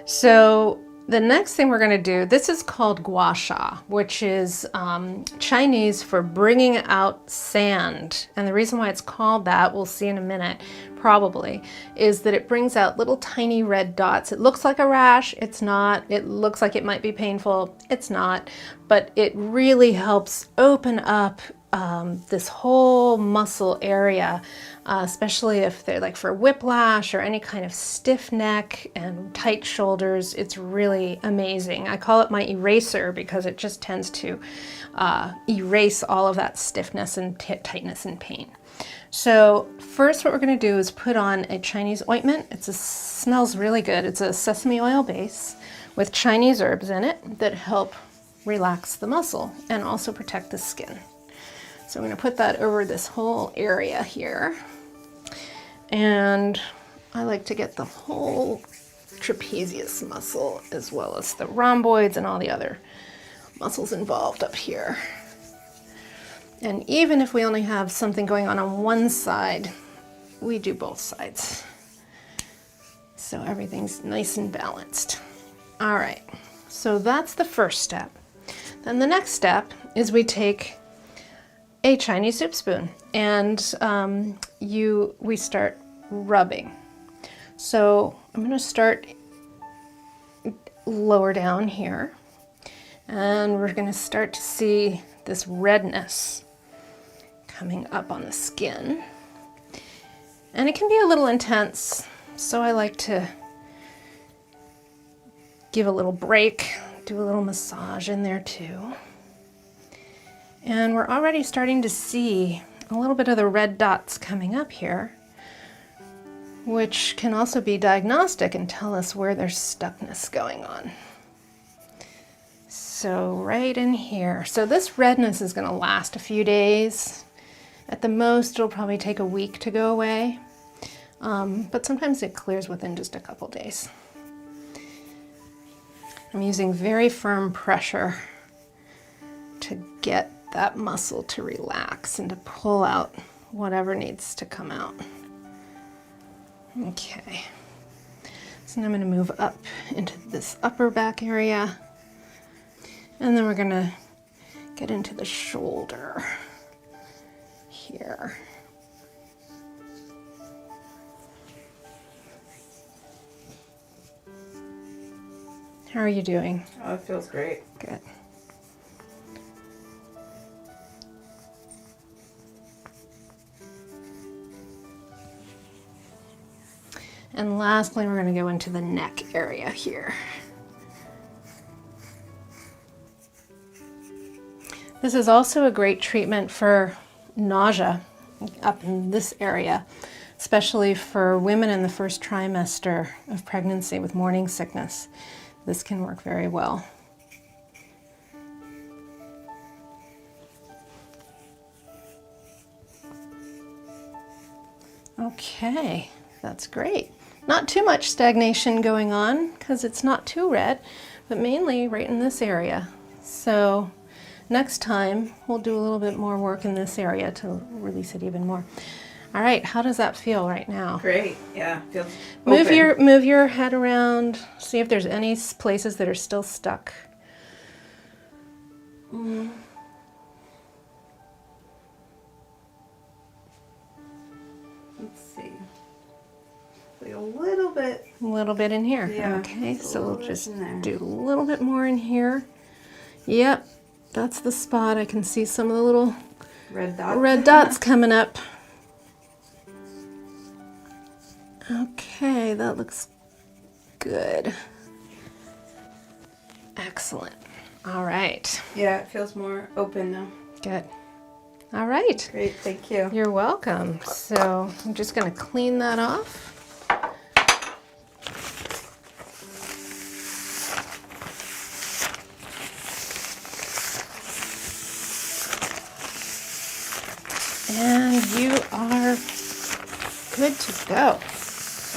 So the next thing we're going to do, this is called gua sha, which is Chinese for bringing out sand. And the reason why it's called that, we'll see in a minute, probably, is that it brings out little tiny red dots. It looks like a rash. It's not. It looks like it might be painful. It's not. But it really helps open up this whole muscle area, especially if they're like for whiplash or any kind of stiff neck and tight shoulders. It's really amazing. I call it my eraser because it just tends to erase all of that stiffness and tightness and pain. So first what we're going to do is put on a Chinese ointment. Smells really good. It's a sesame oil base with Chinese herbs in it that help relax the muscle and also protect the skin. So I'm going to put that over this whole area here. And I like to get the whole trapezius muscle as well as the rhomboids and all the other muscles involved up here. And even if we only have something going on one side, we do both sides. So everything's nice and balanced. All right, so that's the first step. Then the next step is we take a Chinese soup spoon and we start rubbing. So I'm going to start lower down here, and we're going to start to see this redness coming up on the skin. And it can be a little intense, so I like to give a little break, do a little massage in there too. And we're already starting to see a little bit of the red dots coming up here, which can also be diagnostic and tell us where there's stuckness going on. So right in here. So this redness is going to last a few days. At the most, it'll probably take a week to go away. But sometimes it clears within just a couple days. I'm using very firm pressure to get that muscle to relax and to pull out whatever needs to come out. Okay, so now I'm going to move up into this upper back area, and then we're going to get into the shoulder here. How are you doing? Oh, it feels great. Good. And lastly, we're going to go into the neck area here. This is also a great treatment for nausea up in this area, especially for women in the first trimester of pregnancy with morning sickness. This can work very well. Okay, that's great. Not too much stagnation going on because it's not too red, but mainly right in this area. So next time we'll do a little bit more work in this area to release it even more. All right, how does that feel right now? Great, yeah, feels Move your head around, see if there's any places that are still stuck. Let's see. Like a little bit. A little bit in here. Yeah, okay, so we'll just do a little bit more in here. Yep, that's the spot. I can see some of the little red dots coming up. Okay, that looks good. Excellent. All right. Yeah, it feels more open now. Good. All right. Great, thank you. You're welcome. So I'm just going to clean that off. And you are good to go.